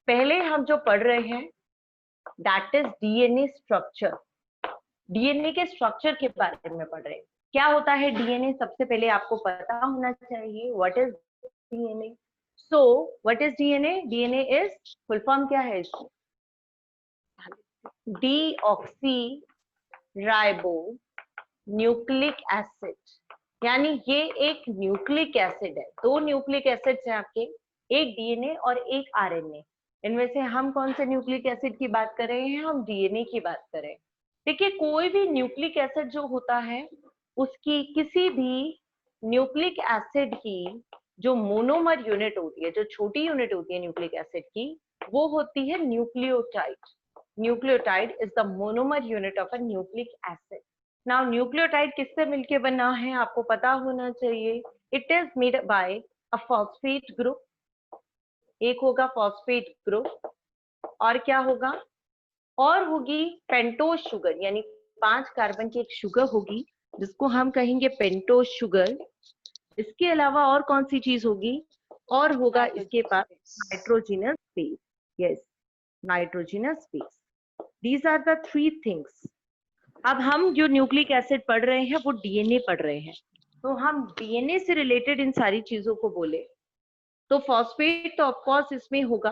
पहले हम जो पढ़ रहे हैं that is DNA structure. DNA के स्ट्रक्चर के बारे में पढ़ रहे हैं। क्या होता है डीएनए? सबसे पहले आपको पता होना चाहिए what is DNA. So what is DNA? DNA is full form क्या है इसकी? डीऑक्सी राइबो न्यूक्लिक एसिड, यानी ये एक न्यूक्लिक एसिड है। दो न्यूक्लिक एसिड्स हैं आपके, एक डीएनए और एक आरएनए। इनमें से हम कौन से न्यूक्लिक एसिड की बात कर रहे हैं? हम डीएनए की बात कर रहे हैं। देखिए, कोई भी न्यूक्लिक एसिड जो होता है उसकी किसी भी न्यूक्लिक एसिड की जो मोनोमर यूनिट होती है, जो छोटी यूनिट होती है न्यूक्लिक एसिड की, वो होती है nucleotide. Nucleotide is the monomer unit of a nucleic acid. Now nucleotide किससे मिलके बना है आपको पता होना चाहिए। It is made by a phosphate group. एक होगा फॉस्फेट ग्रुप और क्या होगा, और होगी पेंटोज शुगर, यानी 5 कार्बन की एक शुगर होगी जिसको हम कहेंगे पेंटोज शुगर। इसके अलावा और कौन सी चीज होगी? और होगा इसके पास nitrogenous base. Yes, nitrogenous base. These are the 3 things. अब हम जो न्यूक्लिक एसिड पढ़ रहे हैं वो डीएनए पढ़ रहे हैं, तो हम डीएनए से रिलेटेड इन सारी चीजों को बोले तो फॉस्फेट तो ऑफकोर्स इसमें होगा,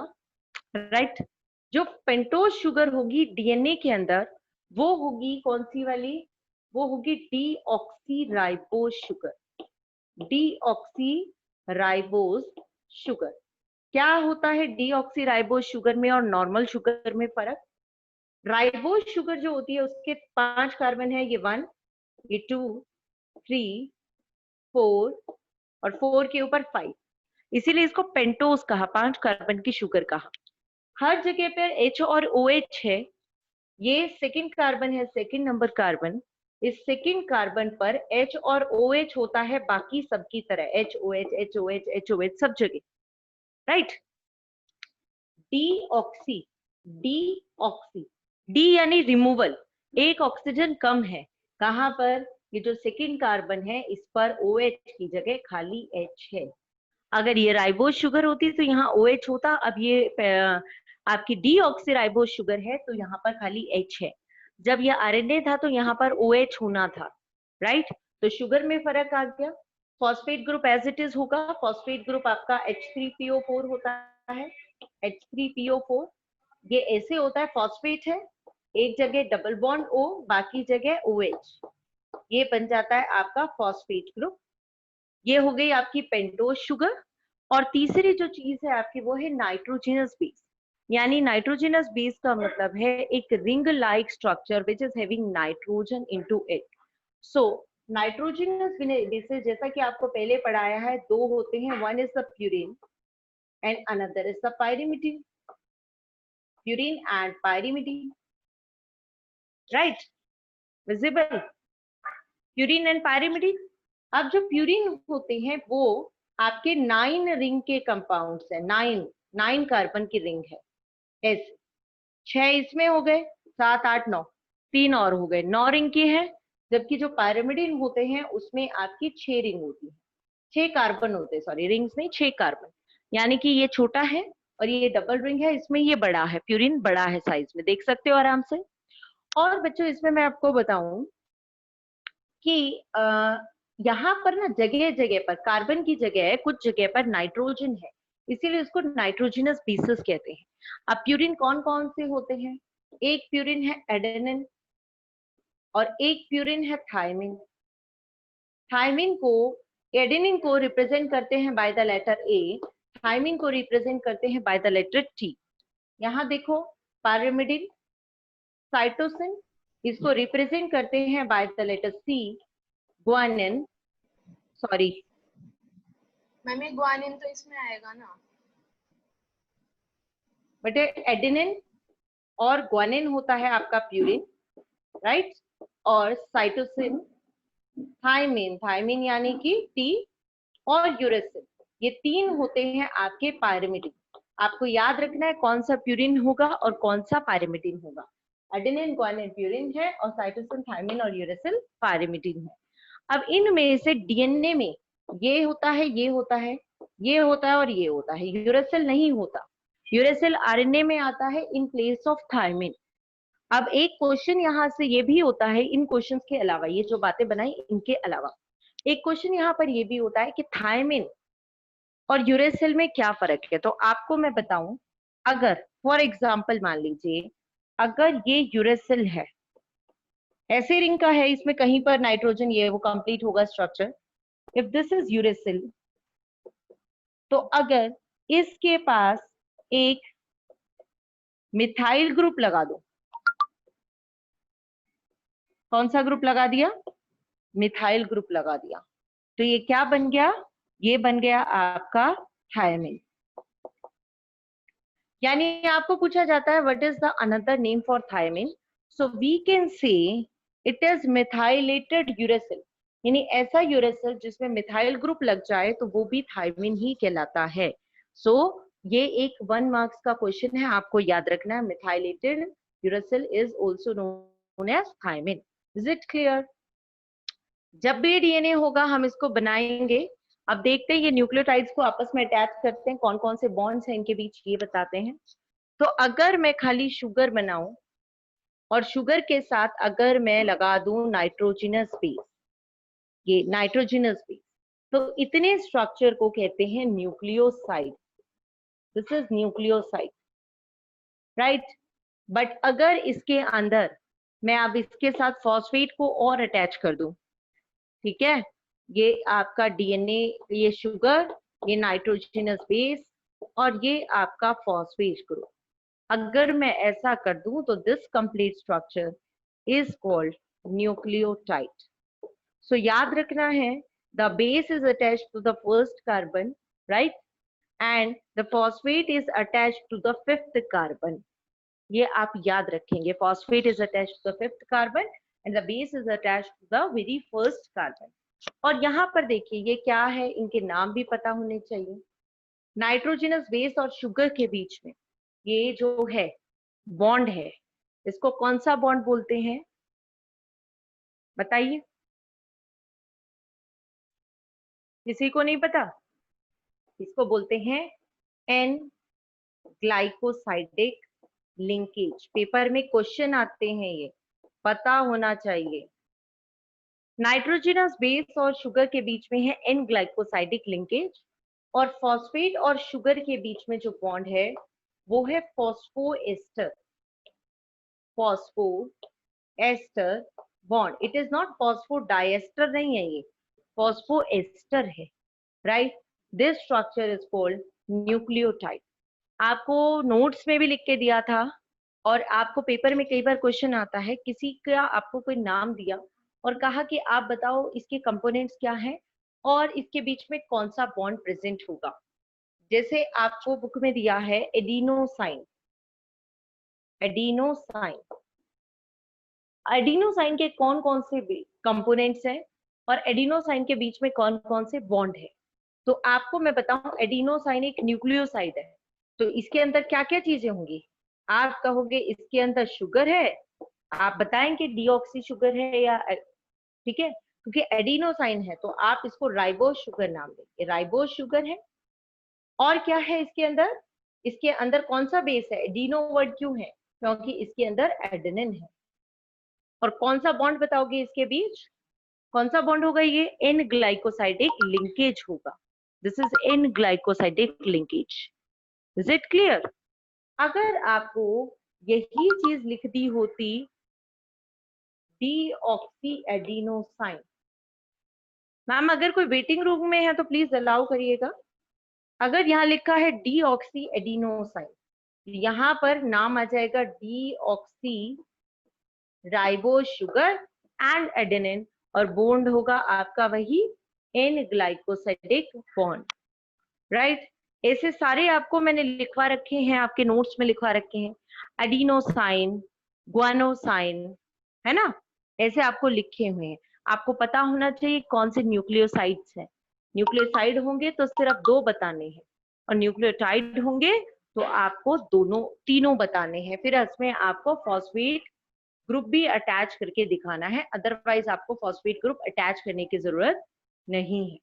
राइट। जो पेंटोज शुगर होगी डीएनए के अंदर वो होगी कौन सी वाली? वो होगी deoxy ribose sugar. Deoxy ribose sugar. क्या होता है डीऑक्सी राइबोज शुगर में और नॉर्मल शुगर में फर्क? राइबोज शुगर जो होती है उसके 5 कार्बन है, ये 1, ये 2, 3, 4 और 4 के ऊपर 5, इसीलिए इसको पेंटोज कहा, 5 कार्बन की शुगर कहा। हर जगह पर H और OH है, ये सेकंड कार्बन है, सेकंड नंबर कार्बन। इस सेकंड कार्बन पर H और OH होता है बाकी सबकी तरह, HOH HOH HOH सब जगह, राइट। डीऑक्सी, डीऑक्सी, डी यानी रिमूवल, एक ऑक्सीजन कम है। कहां पर? ये जो सेकंड कार्बन है इस पर OH की जगह खाली H है। अगर ये राइबोज शुगर होती तो यहाँ OH होता, अब ये आपकी डीऑक्सी राइबोज शुगर है तो यहाँ पर खाली H है। जब ये आरएनए था तो यहाँ पर OH होना था, राइट। तो शुगर में फर्क आ गया। Phosphate group as it is होगा। फॉस्फेट ग्रुप आपका H3PO4 होता है, H3PO4। ये ऐसे होता है, फॉस्फेट है, एक जगह डबल बॉन्ड O, बाकी जगह OH, ये बन जाता है आपका फॉस्फेट ग्रुप। ये हो गई आपकी पेंटोज शुगर। और तीसरी जो चीज है आपकी वो है नाइट्रोजिनस बेस। यानी नाइट्रोजिनस बेस का मतलब है एक ring like structure which is having nitrogen into it. So nitrogenous bases जैसा कि आपको पहले पढ़ाया है, दो होते हैं, one is the purine and another is the pyrimidine. Purine and pyrimidine, right, visible, purine and pyrimidine. अब जो प्यूरिन होते हैं वो आपके 9 रिंग के कंपाउंड्स है, 9 कार्बन की रिंग है ऐसे। 6 इसमें हो गए, 7 8 9, 3 और हो गए, 9 रिंग की है। जबकि जो पायरिमिडिन होते हैं उसमें आपकी 6 रिंग होती है, 6 कार्बन होते हैं, सॉरी रिंग्स नहीं, 6 कार्बन। यानी कि ये छोटा है और ये डबल रिंग है, इसमें ये बड़ा है, प्यूरिन बड़ा है साइज में, देख सकते हो आराम से। और बच्चों इसमें मैं आपको बताऊं कि यहाँ पर ना जगह जगह पर कार्बन की जगह है, कुछ जगह पर नाइट्रोजन है, इसीलिए इसको नाइट्रोजिनस बेसिस कहते हैं। अब प्यूरिन कौन कौन से होते हैं? एक प्यूरिन है एडेनिन और एक प्यूरिन है थायमिन। थायमिन को, एडेनिन को रिप्रेजेंट करते हैं by the letter A, thymine को रिप्रेजेंट करते हैं बाय द लेटर टी। यहाँ देखो, पायरिमिडिन, साइटोसिन, इसको रिप्रेजेंट करते हैं by the letter C, guanine, sorry ma'am ये ग्वानिन तो इसमें आएगा ना, बट एडेनिन और ग्वानिन होता है आपका प्यूरिन, राइट। और साइटोसिन, थायमिन, थायमिन यानी कि टी, और यूरेसिल, ये 3 होते हैं आपके पायरिमिडिन। आपको याद रखना है कौन सा प्यूरिन होगा और कौन सा पायरिमिडिन होगा। एडेनिन ग्वानिन प्यूरिन है और साइटोसिन, थायमिन और यूरेसिल पायरिमिडिन है। अब इनमें से डीएनए में ये होता है, ये होता है, ये होता है और ये होता है, यूरेसिल नहीं होता। यूरेसिल आरएनए में आता है इन प्लेस ऑफ थायमिन। अब एक क्वेश्चन यहाँ से ये भी होता है, इन क्वेश्चंस के अलावा, ये जो बातें बनाई इनके अलावा एक क्वेश्चन यहाँ पर ये भी होता है कि थायमिन और यूरेसिल में क्या फर्क है। तो आपको मैं बताऊं, अगर फॉर एग्जांपल मान लीजिए अगर ये यूरेसिल है, ऐसे रिंग का है, इसमें कहीं पर नाइट्रोजन ये वो कंप्लीट होगा structure, if this is uracil, तो अगर इसके पास एक मिथाइल ग्रुप लगा दो, कौन सा ग्रुप लगा दिया, मिथाइल ग्रुप लगा दिया, तो ये क्या बन गया, ये बन गया आपका थायमिन। यानी आपको पूछा जाता है what is the another name for thymine, so we can say it is methylated uracil, यानी ऐसा यूरेसिल जिसमें मिथाइल ग्रुप लग जाए तो वो भी थायमिन ही कहलाता है। सो ये एक 1 मार्क्स का क्वेश्चन है, आपको याद रखना है, methylated uracil is also known as thymine. Is it clear? जब भी डीएनए होगा हम इसको बनाएंगे। अब देखते हैं ये न्यूक्लियोटाइड्स को आपस में अटैच करते हैं, कौन कौन से बॉन्ड्स हैं इनके बीच, ये बताते हैं। तो अगर मैं खाली शुगर बनाऊं और शुगर के साथ अगर मैं लगा दूं नाइट्रोजनस बेस, ये नाइट्रोजनस बेस, तो इतने स्ट्रक्चर को कहते हैं nucleoside. This is nucleoside, right. But अगर इसके अंदर मैं अब इसके साथ फॉस्फेट को और अटैच कर दूं, ठीक है, ये आपका डीएनए, ये शुगर, ये नाइट्रोजनस बेस और ये आपका फॉस्फेट ग्रुप, अगर मैं ऐसा कर दूं तो this complete structure is called nucleotide. So याद रखना है, the base is attached to the first carbon, right, and the phosphate is attached to the fifth carbon. ये आप याद रखेंगे, phosphate is attached to the fifth carbon and the base is attached to the very first carbon. और यहाँ पर देखिए ये क्या है, इनके नाम भी पता होने चाहिए। नाइट्रोजनस बेस और शुगर के बीच में ये जो है बॉन्ड है, इसको कौन सा बॉन्ड बोलते हैं, बताइए, किसी को नहीं पता? इसको बोलते हैं एन ग्लाइकोसाइडिक लिंकेज। पेपर में क्वेश्चन आते हैं, ये पता होना चाहिए। नाइट्रोजनस बेस और शुगर के बीच में है एन ग्लाइकोसाइडिक लिंकेज, और फॉस्फेट और शुगर के बीच में जो बॉन्ड है वो है phosphoester, phosphoester bond. It is not phosphodiester, नहीं है, ये फॉस्फोएस्टर है, right. This structure is called nucleotide. आपको नोट्स में भी लिख के दिया था, और आपको पेपर में कई बार क्वेश्चन आता है, किसी का आपको कोई नाम दिया और कहा कि आप बताओ इसके कंपोनेंट्स क्या हैं और इसके बीच में कौन सा बॉन्ड प्रेजेंट होगा। जैसे आपको बुक में दिया है एडिनोसाइन, एडिनोसाइन, एडिनोसाइन के कौन कौन से कंपोनेंट्स हैं और एडिनोसाइन के बीच में कौन कौन से बॉन्ड है। तो आपको मैं बताऊं, एडिनोसाइन एक न्यूक्लियोसाइड है, तो इसके अंदर क्या क्या चीजें होंगी। आप कहोगे इसके अंदर शुगर है, आप बताएंगे डीऑक्सी शुगर है या, ठीक है, क्योंकि एडिनोसाइन है तो आप इसको राइबोस शुगर नाम देंगे, राइबोस शुगर है। और क्या है इसके अंदर, इसके अंदर कौन सा बेस है, एडिनो वर्ड क्यों है, क्योंकि इसके अंदर एडेनिन है। और कौन सा बॉन्ड बताओगे इसके बीच, कौन सा बॉन्ड होगा, ये एन ग्लाइकोसाइडिक लिंकेज होगा। This is an glycosidic linkage. Is it clear? अगर आपको यही चीज लिख दी होती डीऑक्सी एडिनोसाइन, मैम अगर कोई वेटिंग रूम में है तो प्लीज अलाउ करिएगा। अगर यहाँ लिखा है डीऑक्सी एडिनोसाइन, यहाँ पर नाम आ जाएगा deoxy ribose sugar and adenine, और बॉन्ड होगा आपका वही एन ग्लाइकोसाइडिक बॉन्ड, राइट। ऐसे सारे आपको मैंने लिखवा रखे हैं, आपके नोट्स में लिखवा रखे हैं, एडिनोसाइन, ग्वानोसाइन, है ना, ऐसे आपको लिखे हुए हैं। आपको पता होना चाहिए कौन से न्यूक्लियोसाइड्स हैं। न्यूक्लियोसाइड होंगे तो सिर्फ 2 बताने हैं, और न्यूक्लियोटाइड होंगे तो आपको दोनों तीनों बताने हैं। फिर इसमें आपको फॉस्फेट ग्रुप भी अटैच करके दिखाना है, अदरवाइज आपको फॉस्फेट ग्रुप अटैच करने की जरूरत नहीं है।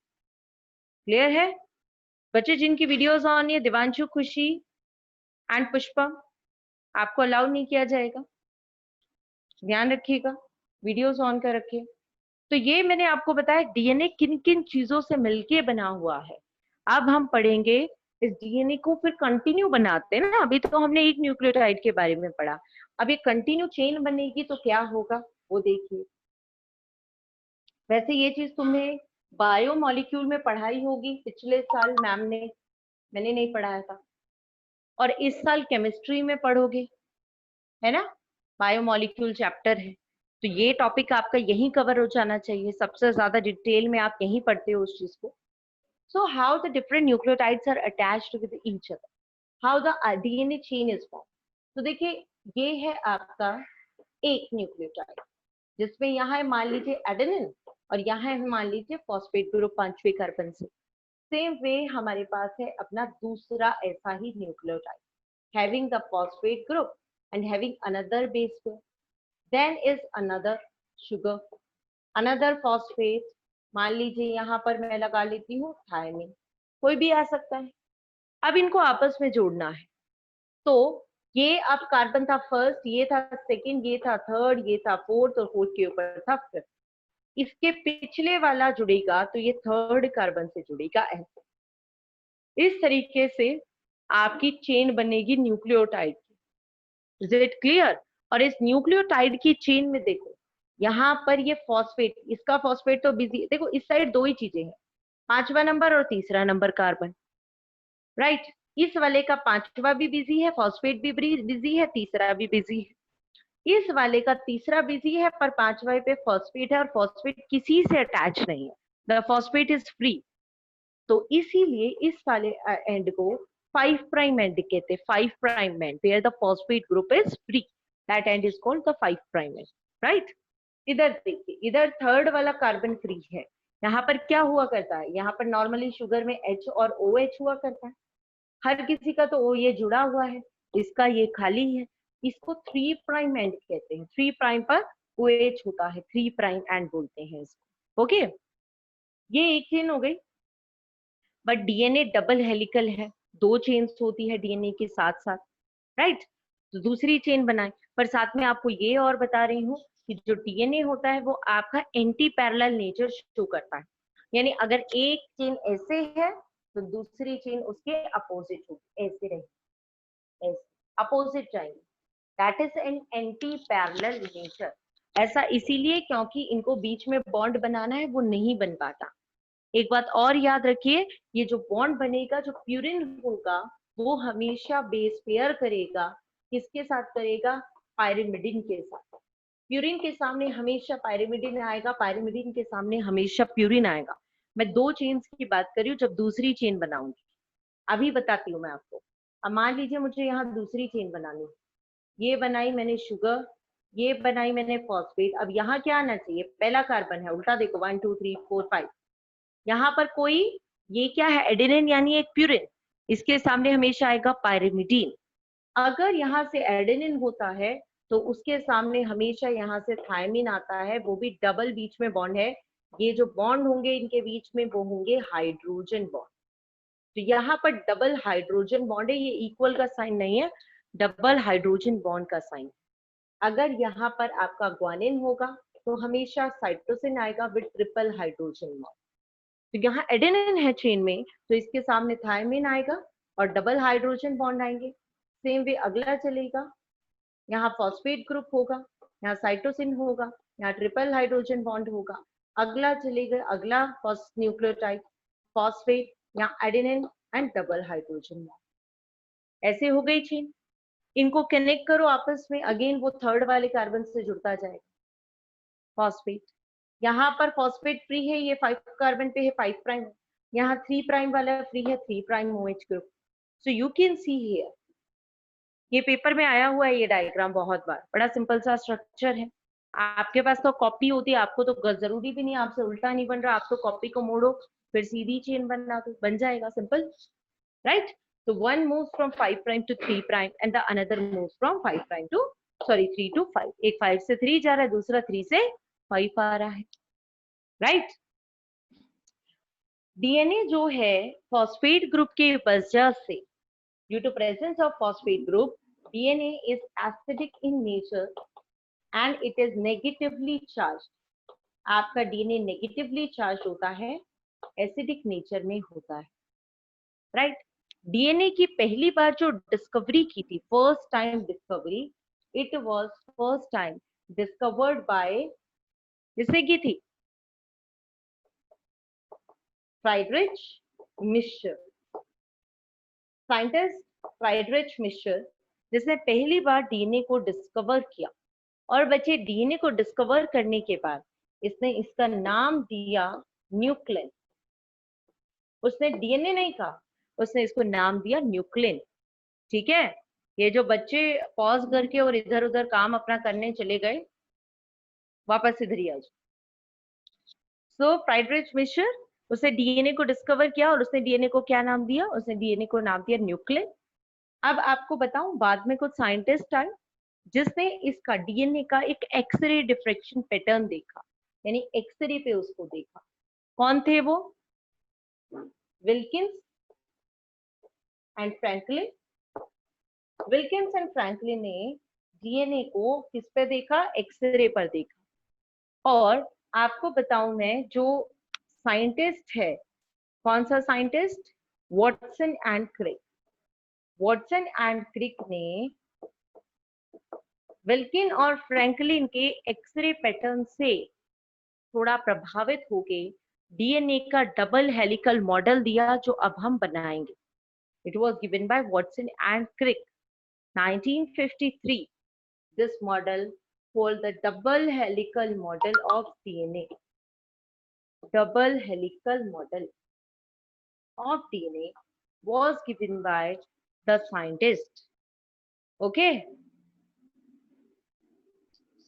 क्लियर है बच्चे? जिनकी वीडियोस ऑन है, दिवांशु, खुशी, एंड पुष्पम, आपको अलाउ नहीं किया जाएगा, ध्यान रखिएगा, वीडियोस ऑन कर रखिए। तो ये मैंने आपको बताया डीएनए किन किन चीजों से मिलके बना हुआ है। अब हम पढ़ेंगे इस डीएनए को, फिर कंटिन्यू बनाते हैं ना। अभी तो हमने एक न्यूक्लियोटाइड के बारे में पढ़ा, अब ये कंटिन्यू चेन बनेगी तो क्या होगा वो देखिए। वैसे ये चीज तुमने बायोमोलिक्यूल में पढ़ाई होगी पिछले साल मैम ने, मैंने नहीं पढ़ाया था, और इस साल केमिस्ट्री में पढ़ोगे, है ना, बायोमोलिक्यूल चैप्टर है। तो ये टॉपिक आपका यहीं कवर हो जाना चाहिए, सबसे ज्यादा डिटेल में आप यहीं पढ़ते हो उस चीज को। So how the different nucleotides are attached with each other, how the DNA chain is formed. तो देखिए ये है आपका एक न्यूक्लियोटाइड, जिसमें यहाँ है मान लीजिए एडेनिन और यहाँ है मान लीजिए फॉस्फेट ग्रुप 5वें कार्बन से। सेम वे हमारे पास है अपना दूसरा ऐसा ही nucleotide having the phosphate group and having another base pair, then is another sugar, another phosphate, मान लीजिए यहाँ पर मैं लगा लेती हूँ थायमिन, कोई भी आ सकता है। अब इनको आपस में जोड़ना है, तो ये अब कार्बन था फर्स्ट, ये था सेकंड, ये था थर्ड, ये था फोर्थ, और फोर्थ के ऊपर था फिफ्थ। इसके पिछले वाला जुड़ेगा तो ये थर्ड कार्बन से जुड़ेगा ऐसे। इस तरीके से आपकी चेन बनेगी न्यूक्लियोटाइड की। Is it clear? और इस न्यूक्लियोटाइड की चेन में देखो, यहाँ पर ये फॉस्फेट, इसका फॉस्फेट तो बिजी, देखो इस साइड दो ही चीजें हैं, 5वां नंबर और 3रा नंबर कार्बन, राइट। इस वाले का 5वां भी बिजी है, फॉस्फेट भी बिजी है, 3रा भी बिजी है। इस वाले का 3रा बिजी है पर 5वां पे फॉस्फेट है, और फॉस्फेट किसी से अटैच नहीं है, द फॉस्फेट इज फ्री। तो इसीलिए इस वाले एंड को 5 प्राइम एंड कहते हैं, 5 prime end where the phosphate group is free, that end is called the 5 prime end, right. इधर देखिए, इधर थर्ड वाला कार्बन फ्री है, यहाँ पर क्या हुआ करता है, यहाँ पर नॉर्मली शुगर में H और OH हुआ करता है, हर किसी का तो O ये जुड़ा हुआ है, इसका ये खाली है, इसको 3 प्राइम एंड कहते हैं, 3 प्राइम पर OH होता है, 3 प्राइम एंड बोलते हैं इसको, ओके। ये एक चेन हो गई, बट डीएनए डबल हेलिकल है, 2 चेन्स होती है डीएनए के साथ साथ, राइट। तो दूसरी चेन बनाए, पर साथ में आपको ये और बता रही हूँ कि जो डीएनए होता है वो आपका एंटी पैरेलल नेचर शो करता है, यानी अगर एक चेन ऐसे है तो दूसरी चेन उसके अपोजिट होगी, ऐसे रहेगी, ऐसे अपोजिट जाएंगे, that is an anti parallel nature. ऐसा इसीलिए क्योंकि इनको बीच में बॉन्ड बनाना है, वो नहीं बन पाता। एक बात और याद रखिए, ये जो बॉन्ड बनेगा, जो प्यूरिन होगा, वो हमेशा बेस पेयर करेगा, किसके साथ करेगा, पायरिमिडिन के साथ। प्यूरिन के सामने हमेशा पायरिमिडिन आएगा, पायरिमिडिन के सामने हमेशा प्यूरिन आएगा। मैं 2 चेन्स की बात कर रही हूँ, जब दूसरी चेन बनाऊंगी अभी बताती हूँ मैं आपको। अब मान लीजिए मुझे यहाँ दूसरी चेन बनानी, ये बनाई मैंने शुगर, ये बनाई मैंने फॉस्फेट। अब यहाँ क्या आना चाहिए, पहला कार्बन है, उल्टा देखो 1 2 3 4 5, यहाँ पर कोई, ये क्या है, एडेनिन यानी एक प्यूरिन, इसके सामने हमेशा आएगा पायरिमिडीन। अगर यहाँ से एडेनिन होता है तो उसके सामने हमेशा यहाँ से थायमिन आता है, वो भी डबल बीच में बॉन्ड है। ये जो बॉन्ड होंगे इनके बीच में वो होंगे हाइड्रोजन बॉन्ड। तो यहाँ पर डबल हाइड्रोजन बॉन्ड है, ये इक्वल का साइन नहीं है, डबल हाइड्रोजन बॉन्ड का साइन। अगर यहाँ पर आपका ग्वानिन होगा तो हमेशा साइटोसिन आएगा विद ट्रिपल हाइड्रोजन बॉन्ड। तो यहाँ एडेनिन है चेन में, तो इसके सामने थायमिन आएगा और डबल हाइड्रोजन बॉन्ड आएंगे। सेम वे अगला चलेगा, यहाँ फॉस्फेट ग्रुप होगा, यहाँ साइटोसिन होगा, यहाँ ट्रिपल हाइड्रोजन बॉन्ड होगा। अगला चलेगा, अगला न्यूक्लियोटाइड फॉस्फेट, यहाँ adenine and double hydrogen bond. ऐसे हो गई चेन। इनको कनेक्ट करो आपस में, अगेन वो थर्ड वाले कार्बन से जुड़ता जाएगा फॉस्फेट। यहाँ पर फॉस्फेट फ्री है, ये 5 कार्बन पे है, 5 प्राइम। यहाँ 3 प्राइम वाला फ्री है, 3 prime OH group. So you can see here, ये पेपर में आया हुआ है ये डायग्राम बहुत बार, बड़ा सिंपल सा स्ट्रक्चर है। आपके पास तो कॉपी होती है, आपको तो जरूरी भी नहीं, आपसे उल्टा नहीं बन रहा, आप तो कॉपी को मोड़ो फिर सीधी चेन बना दो, बन जाएगा simple, right. So one moves from 5 prime to 3 prime and the another moves from 5 prime to 3 to 5. एक 5 से 3 जा रहा है, दूसरा 3 से 5 आ रहा है, राइट। डीएनए जो है फॉस्फेट ग्रुप के वजह से Due to presence of phosphate group, DNA is acidic in nature and it is negatively charged. आपका DNA negatively charged होता है, acidic nature में होता है, right? DNA की पहली बार जो डिस्कवरी की थी, first time discovery, it was first time discovered by, किसने की थी? फ्राइडरिच मिशर, साइंटिस्ट फ्राइडरिच मिशर, जिसने पहली बार डीएनए को डिस्कवर किया। और बच्चे, डीएनए को डिस्कवर करने के बाद इसने इसका नाम दिया न्यूक्लिन। उसने डीएनए नहीं कहा, उसने इसको नाम दिया न्यूक्लिन। ठीक है, ये जो बच्चे पॉज करके और इधर उधर काम अपना करने चले गए, वापस इधर ही आ जाओ। सो फ्राइडरिच मिशर, उसने डीएनए को डिस्कवर किया और उसने डीएनए को क्या नाम दिया? उसने डीएनए को नाम दिया न्यूक्लिन। अब आपको बताऊं, बाद में कुछ साइंटिस्ट आए जिसने इसका डीएनए का एक एक्सरे डिफ्रेक्शन पैटर्न देखा, यानी एक्सरे पे उसको देखा। कौन थे वो? Wilkins and Franklin. Wilkins and Franklin ने डीएनए को किस पे देखा? एक्सरे पर देखा। और आपको बताऊं मैं, जो साइंटिस्ट है, कौन सा scientist? Watson and Crick. Watson and Crick ने विल्किन और फ्रैंकलिन के एक्सरे पैटर्न से थोड़ा प्रभावित होके डीएनए का डबल हेलिकल मॉडल दिया, जो अब हम बनाएंगे। It was given by Watson and Crick 1953. This model called the double helical model of DNA. Double helical model of DNA was given by the scientist. Okay.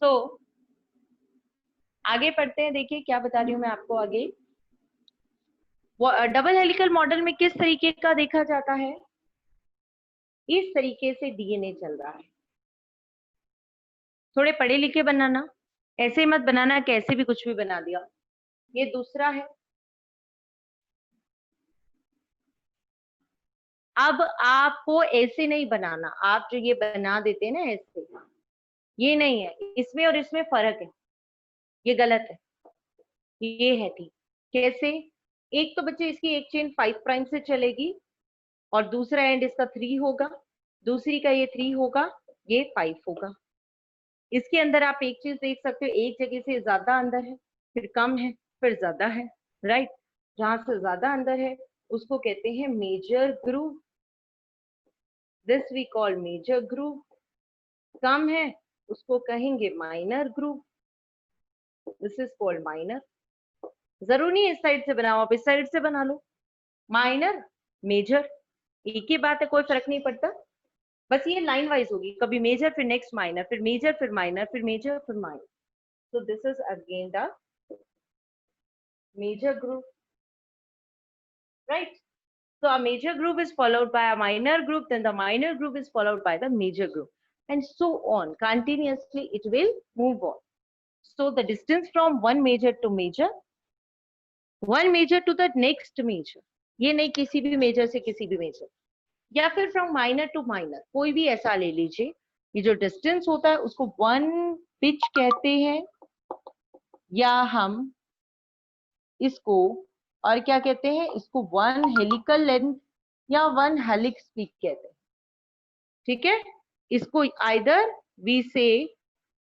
So आगे पढ़ते हैं। देखिए क्या बता रही हूं मैं आपको आगे। डबल हेलिकल मॉडल में किस तरीके का देखा जाता है? इस तरीके से डीएनए चल रहा है। थोड़े पढ़े लिखे बनाना, ऐसे मत बनाना कैसे भी कुछ भी बना दिया। ये दूसरा है। अब आपको ऐसे नहीं बनाना, आप जो ये बना देते हैं ना ऐसे, ये नहीं है। इसमें और इसमें फर्क है, ये गलत है, ये है ठीक। कैसे? एक तो बच्चे इसकी एक चेन 5 प्राइम से चलेगी और दूसरा एंड इसका 3 होगा, दूसरी का ये 3 होगा, ये 5 होगा। इसके अंदर आप एक चीज देख सकते हो, एक जगह से ज्यादा अंदर है, फिर कम है, फिर ज्यादा है, राइट? जहां से ज्यादा अंदर है उसको कहते हैं major groove, this we call major groove. कम है उसको कहेंगे minor groove, this is called minor. जरूरी नहीं इस साइड से बनाओ, आप इस साइड से बना लो। माइनर, मेजर, एक ही बात है, कोई फर्क नहीं पड़ता। बस ये लाइन वाइज होगी, कभी मेजर फिर नेक्स्ट माइनर, फिर मेजर फिर माइनर, फिर मेजर फिर minor. So this is again the major group, right? So a major group is followed by a minor group, then the minor group is followed by the major group, and so on. Continuously it will move on. So the distance from one major to major, one major to the next major, ये नहीं किसी भी major से किसी भी major, या फिर from minor to minor, कोई भी ऐसा ले लीजिए। ये जो distance होता है उसको one pitch कहते हैं, या हम इसको और क्या कहते हैं? इसको वन हेलिकल लेंथ या वन हेलिक्स भी कहते हैं। ठीक है, इसको आइदर वी से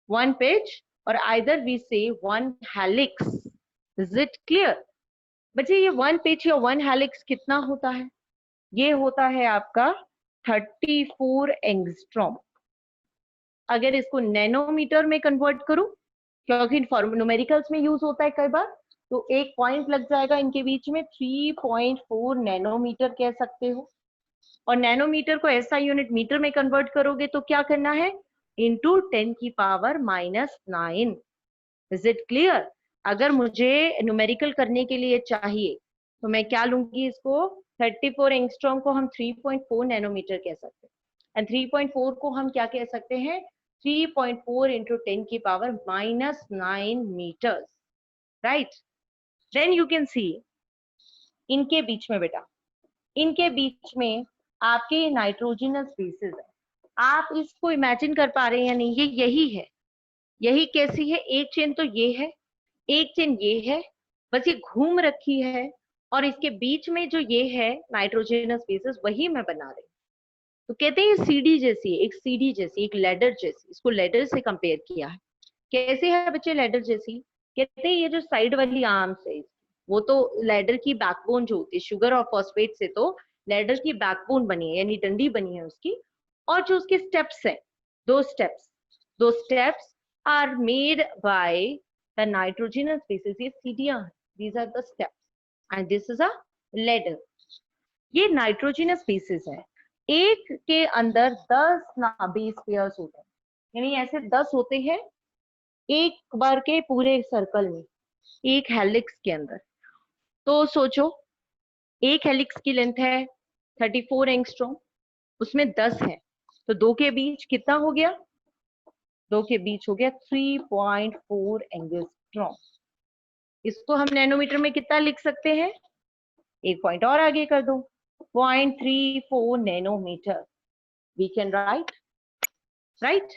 वन पिच और आइदर वी से one helix. Is it clear बच्चे? ये वन पिच या वन हेलिक्स कितना होता है? ये होता है आपका 34 एंगस्ट्रॉम। अगर इसको नैनोमीटर में कन्वर्ट करूं, क्योंकि न्यूमेरिकल्स में यूज होता है कई बार, तो एक पॉइंट लग जाएगा इनके बीच में, 3.4 नैनोमीटर कह सकते हो। और नैनोमीटर को ऐसा यूनिट मीटर में कन्वर्ट करोगे तो क्या करना है? इंटू 10 की पावर -9। Is it clear? अगर मुझे न्यूमेरिकल करने के लिए चाहिए तो मैं क्या लूंगी? इसको 34 एंगस्ट्रॉम को हम 3.4 नैनोमीटर कह सकते हैं, एंड 3.4 को हम क्या कह सकते हैं? 3.4 इंटू 10 की power -9 metres, right? Then you can see इनके बीच में बेटा, इनके बीच में आपके नाइट्रोजनस बेसिस है। आप इसको इमेजिन कर पा रहे हैं या नहीं? ये यही है। यही कैसी है? एक चेन तो ये है, एक चेन ये है, बस ये घूम रखी है, और इसके बीच में जो ये है नाइट्रोजनस बेसिस, वही मैं बना रही हूँ। तो कहते हैं ये सीढ़ी जैसी है, एक सीढ़ी जैसी, एक लैडर जैसी। इसको लैडर से कंपेयर किया है। कैसे है बच्चे लैडर जैसी? कहते हैं ये जो साइड वाली आर्म्स है, वो तो लैडर की बैकबोन जो होती है, शुगर और फॉस्फेट से तो लैडर की बैकबोन बनी है, यानी डंडी बनी है उसकी। और जो उसके स्टेप्स है, दो steps are made by the nitrogenous bases. ये सीढ़ियां, these are the steps and this is a ladder. ये नाइट्रोजनस बेसिस है। एक के अंदर 10 बेस पेयर्स होते हैं, यानी ऐसे 10 होते हैं एक बार के पूरे सर्कल में, एक हेलिक्स के अंदर। तो सोचो, एक हेलिक्स की लेंथ है 34 एंगस्ट्रॉम, उसमें 10 है, तो दो के बीच कितना हो गया? दो के बीच हो गया 3.4 एंगस्ट्रॉम। इसको हम नैनोमीटर में कितना लिख सकते हैं? एक पॉइंट और आगे कर दो, 0.34 nanometer. We can write, right?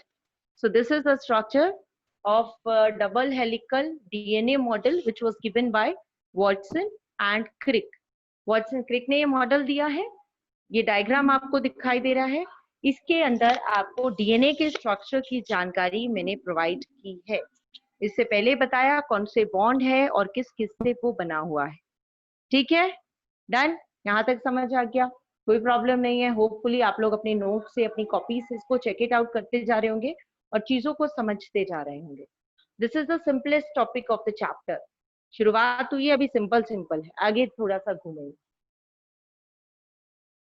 So this is the structure of double helical DNA model which was given by Watson and Crick. Watson Crick ने ये मॉडल दिया है। ये डायग्राम आपको दिखाई दे रहा है। इसके अंदर आपको डीएनए के स्ट्रक्चर की जानकारी मैंने प्रोवाइड की है। इससे पहले बताया कौन से बॉन्ड है और किस किस से वो बना हुआ है। ठीक है, डन? यहाँ तक समझ आ गया? कोई प्रॉब्लम नहीं है। होपफुली आप लोग अपने नोट से, अपनी कॉपी से इसको चेक इट आउट करते जा रहे होंगे और चीजों को समझते जा रहे होंगे। This is the simplest topic of the chapter. शुरुआत हुई है, अभी सिंपल सिंपल है, आगे थोड़ा सा घूमेंगे।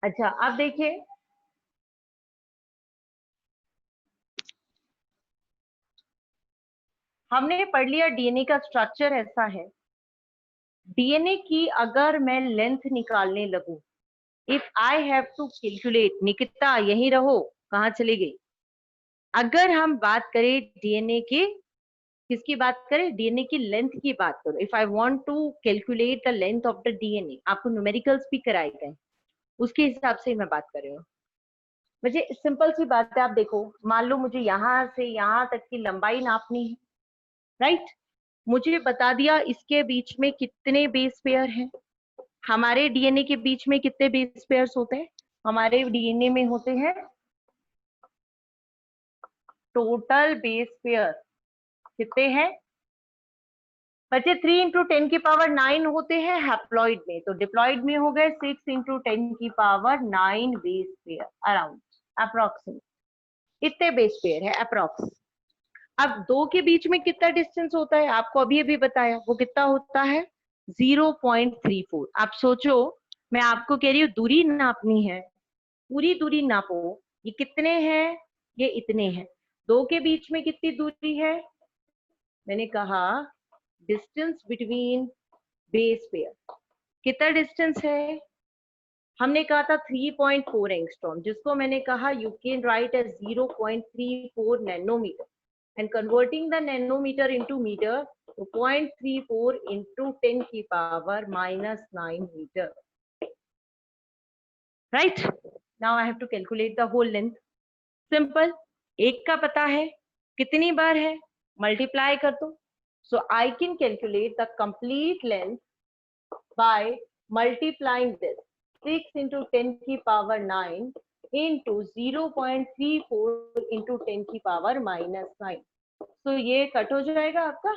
अच्छा, आप देखिए, हमने पढ़ लिया डीएनए का स्ट्रक्चर ऐसा है। डीएनए की अगर मैं लेंथ निकालने लगूं, if I have to calculate, Nikita यहीं रहो, कहाँ चली गई? अगर हम बात करें डीएनए की, किसकी बात करें? डीएनए की लेंथ की बात करो। If I want to calculate the length of the DNA, आपको न्यूमेरिकल्स भी कराए गए, उसके हिसाब से मैं बात कर रही हूँ। मुझे सिंपल सी बात है, आप देखो, मान लो मुझे यहाँ से यहाँ तक की लंबाई नापनी है, राइट? मुझे बता दिया इसके बीच में कितने बेस पेयर हैं। हमारे डीएनए के बीच में कितने बेस पेयर्स होते हैं? हमारे डीएनए में होते हैं टोटल बेस पेयर कितने हैं बच्चे? 3 इंटू 10 की पावर 9 होते हैं हैप्लॉइड में, तो डिप्लॉइड में हो गए 6 इंटू 10 की power 9 base pair around, approximate इतने बेस पेयर है अप्रोक्स। अब दो के बीच में कितना डिस्टेंस होता है? आपको अभी अभी बताया, वो कितना होता है? 0.34। आप सोचो, मैं आपको कह रही हूँ दूरी नापनी है, पूरी दूरी नापो। ये कितने हैं? ये इतने हैं। दो के बीच में कितनी दूरी है? मैंने कहा डिस्टेंस बिटवीन बेस पेयर कितना डिस्टेंस है? हमने कहा था 3.4 एंगस्ट्रॉम, जिसको मैंने कहा you can write as 0.34 nanometre and converting the nanometer into meter, to 0.34 into 10 की power minus 9 meter. Right? Now I have to calculate the whole length. Simple. एक का पता है, कितनी बार है? Multiply कर दो. So I can calculate the complete length by multiplying this 6 into 10 की power 9 into 0.34 into 10 की power minus 9. तो ये कट हो जाएगा आपका।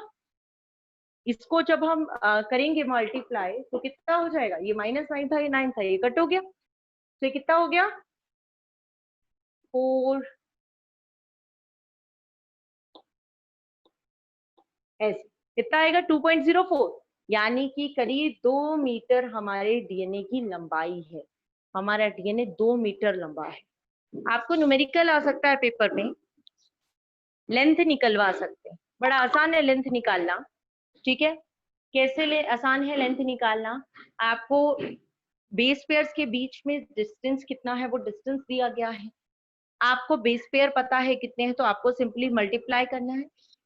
इसको जब हम करेंगे मल्टीप्लाई तो कितना हो जाएगा? ये -9 था, ये 9 था, ये कट हो गया, तो ये कितना हो गया? 4 ऐसे कितना आएगा? 2.04, यानी कि करीब 2 मीटर हमारे डीएनए की लंबाई है। हमारा डीएनए 2 मीटर लंबा है। आपको न्यूमेरिकल आ सकता है पेपर में, लेंथ निकलवा सकते हैं, बड़ा आसान है लेंथ निकालना। ठीक है, कैसे आसान है लेंथ निकालना? आपको बेस पेयर्स के बीच में डिस्टेंस कितना है वो डिस्टेंस दिया गया है, आपको बेस पेयर पता है कितने हैं, तो आपको सिंपली मल्टीप्लाई करना है।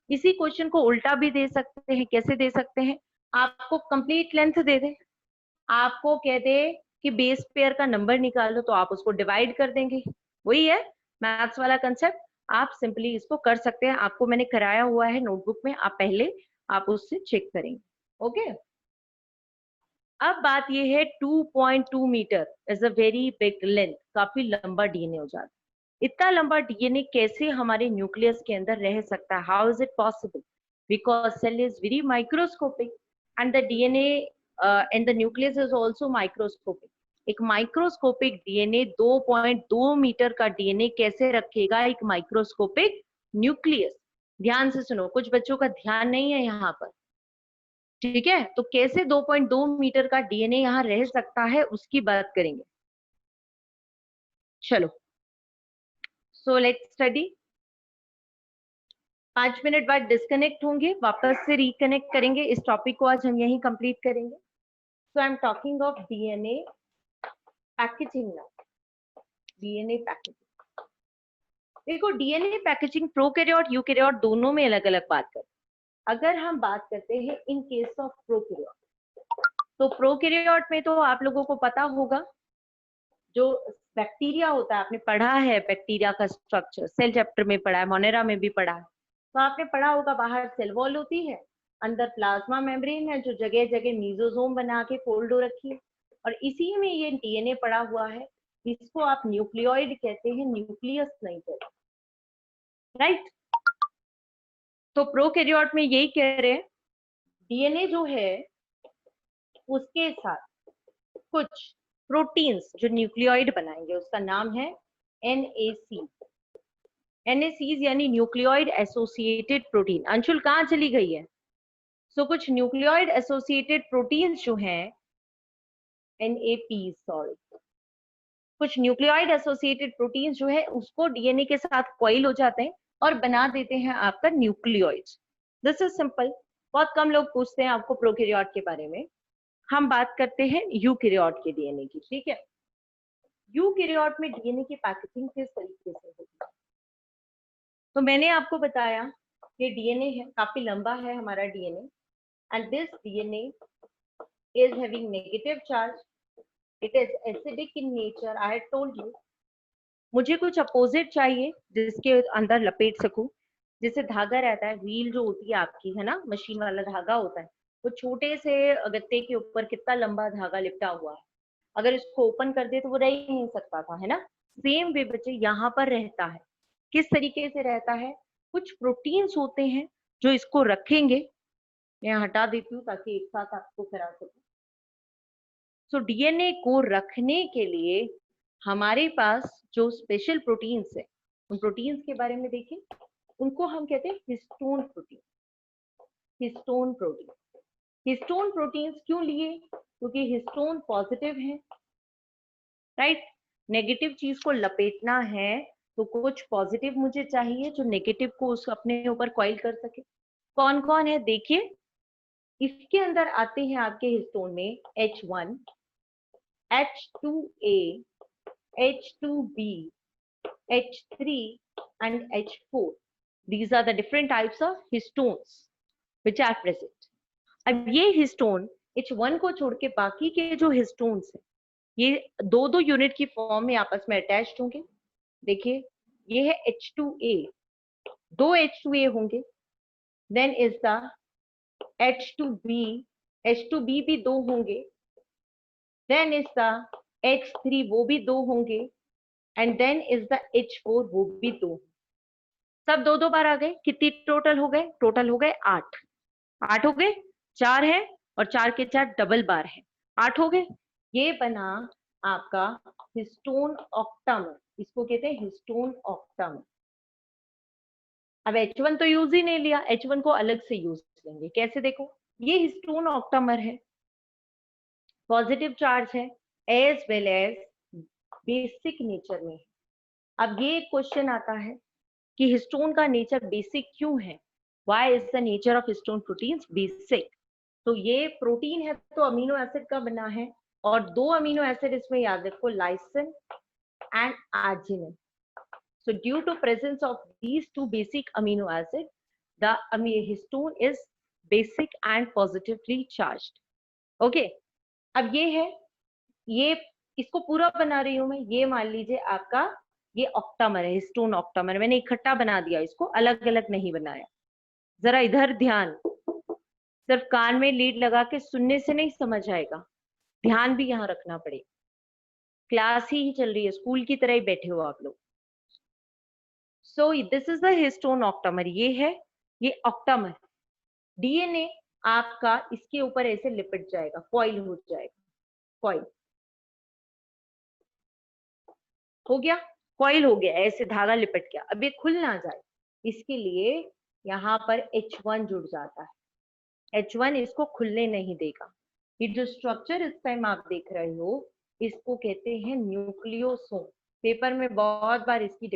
इसी क्वेश्चन को उल्टा भी दे सकते हैं। कैसे दे सकते हैं? आपको कंप्लीट लेंथ दे दे, आपको कह दे कि बेस पेयर का नंबर निकालो, तो आप उसको डिवाइड कर देंगे। वही है मैथ्स वाला कंसेप्ट, आप सिंपली इसको कर सकते हैं। आपको मैंने कराया हुआ है नोटबुक में, आप पहले आप उससे चेक करेंगे। ओके, अब बात ये है 2.2 metre is a very big length, काफी लंबा डीएनए हो जाता है। इतना लंबा डीएनए कैसे हमारे न्यूक्लियस के अंदर रह सकता है? How is it possible? Because cell is very microscopic and the DNA and the nucleus is also microscopic. एक माइक्रोस्कोपिक डीएनए 2.2 मीटर का डीएनए कैसे रखेगा एक माइक्रोस्कोपिक न्यूक्लियस? ध्यान से सुनो, कुछ बच्चों का ध्यान नहीं है यहाँ पर, ठीक है? तो कैसे 2.2 मीटर का डीएनए यहाँ रह सकता है उसकी बात करेंगे। चलो, सो लेट्स स्टडी। 5 मिनट बाद डिस्कनेक्ट होंगे, वापस से रिकनेक्ट करेंगे। इस टॉपिक को आज हम यहीं कंप्लीट करेंगे। So I am talking of DNA packaging now. DNA packaging, देखो डीएनए पैकेजिंग प्रोकैरियोट यूकैरियोट दोनों में अलग अलग बात करते हैं। अगर हम बात करते हैं इन केस ऑफ प्रोकैरियोट, तो प्रोकैरियोट में तो आप लोगों को पता होगा जो बैक्टीरिया होता है, आपने पढ़ा है बैक्टीरिया का स्ट्रक्चर, सेल चैप्टर में पढ़ा है, मोनेरा में भी पढ़ा है। तो आपने पढ़ा होगा बाहर सेल वॉल होती है, अंदर प्लाज्मा मेम्ब्रेन है जो जगह जगह मीजोसोम बना के फोल्ड हो रखी है, और इसी में ये डीएनए पड़ा हुआ है। इसको आप न्यूक्लियोइड कहते हैं, न्यूक्लियस नहीं कहते, राइट? तो प्रोकैरियोट में यही कह रहे हैं, डीएनए जो है उसके साथ कुछ प्रोटीन्स जो न्यूक्लियोइड बनाएंगे, उसका नाम है NAC। NACs यानी न्यूक्लियोइड एसोसिएटेड प्रोटीन। अंशुल कहाँ चली गई है? सो कुछ न्यूक्लियोइड एसोसिएटेड प्रोटीन्स जो हैं, NAPs सॉरी, कुछ न्यूक्लियोइड एसोसिएटेड प्रोटीन्स जो है उसको डीएनए के साथ कॉइल हो जाते हैं और बना देते हैं आपका न्यूक्लियोइड। This is simple. बहुत कम लोग पूछते हैं आपको प्रोकैरियोट के बारे में। हम बात करते हैं यूकैरियोट के डीएनए की, ठीक है? यूकैरियोट में डीएनए की पैकेजिंग किस तरीके से होती है? तो मैंने आपको बताया कि डीएनए है, काफी लंबा है हमारा DNA, and this DNA is having negative charge, it is acidic in nature. I had told you, मुझे कुछ अपोजिट चाहिए जिसके अंदर लपेट सकूं। जैसे धागा रहता है, व्हील जो होती है आपकी, है ना, मशीन वाला धागा होता है, वो छोटे से गत्ते के ऊपर कितना लंबा धागा लिपटा हुआ है, अगर इसको ओपन कर दे तो वो रह ही नहीं सकता था, है ना? सेम वे बच्चे यहाँ पर रहता है। किस तरीके से रहता है? कुछ प्रोटीन्स होते हैं जो इसको रखेंगे। मैं हटा देती हूँ ताकि एक साथ आपको करा सकूं। सो डीएनए को रखने के लिए हमारे पास जो स्पेशल प्रोटीन्स है, उन प्रोटीन्स के बारे में देखें। उनको हम कहते हैं histone protein. Histone protein, histone proteins क्यों लिए? क्योंकि हिस्टोन पॉजिटिव है, राइट? नेगेटिव चीज को लपेटना है तो कुछ पॉजिटिव मुझे चाहिए जो नेगेटिव को उस अपने ऊपर कॉइल कर सके। कौन कौन है देखिए, इसके अंदर आते हैं आपके हिस्टोन में H1, H2A, H2B, H3 and H4. These are the different types of histones which are present. अब ये हिस्टोन H1 को छोड़ के बाकी के जो हिस्टोन्स हैं, ये दो दो यूनिट की फॉर्म में आपस में अटैच्ड होंगे। देखिए ये है H2A, दो H2A होंगे, then is the H2B, H2B भी दो होंगे, देन इज द H3, वो भी दो होंगे, and then is the H4, वो भी दो। सब दो दो बार आ गए। कितनी टोटल हो गए? टोटल हो गए 8। 8 हो गए, 4 है और 4 के 4 डबल बार है, 8 हो गए। ये बना आपका हिस्टोन ऑक्टामर, इसको कहते हैं हिस्टोन ऑक्टामर। अब H1 तो यूज ही नहीं लिया, H1 को अलग से यूज लेंगे। कैसे? देखो ये हिस्टोन ऑक्टामर है, पॉजिटिव चार्ज है, as well as basic nature में। अब ये क्वेश्चन आता है कि हिस्टोन का नेचर बेसिक क्यों है? Why is the nature of histone proteins basic? तो ये प्रोटीन है तो अमीनो एसिड का बना है, और दो अमीनो एसिड इसमें याद रखो, lysine and arginine. So due to presence of these two basic amino acids, the histone is basic and positively charged. Okay, अब ये है, ये इसको पूरा बना रही हूं मैं, ये मान लीजिए आपका ये ऑक्टामर है, हिस्टोन ऑक्टामर। मैंने इकट्ठा बना दिया, इसको अलग अलग नहीं बनाया। जरा इधर ध्यान, सिर्फ कान में लीड लगा के सुनने से नहीं समझ आएगा, ध्यान भी यहाँ रखना पड़ेगा। क्लास ही चल रही है, स्कूल की तरह ही बैठे हो आप लोग। So this is the histone octamer, ये ऑक्टामर। डीएनए आपका इसके ऊपर ऐसे लिपट जाएगा, कॉइल हो जाएगा, कॉइल हो गया, कॉइल हो गया, ऐसे धागा लिपट गया। अब ये खुल ना जाए इसके लिए यहाँ पर H1 जुड़ जाता है। H1 इसको खुलने नहीं देगा। ये जो स्ट्रक्चर इस टाइम आप देख रहे हो, इसको कहते हैं न्यूक्लियोसोम। पेपर में बहुत बार इसकी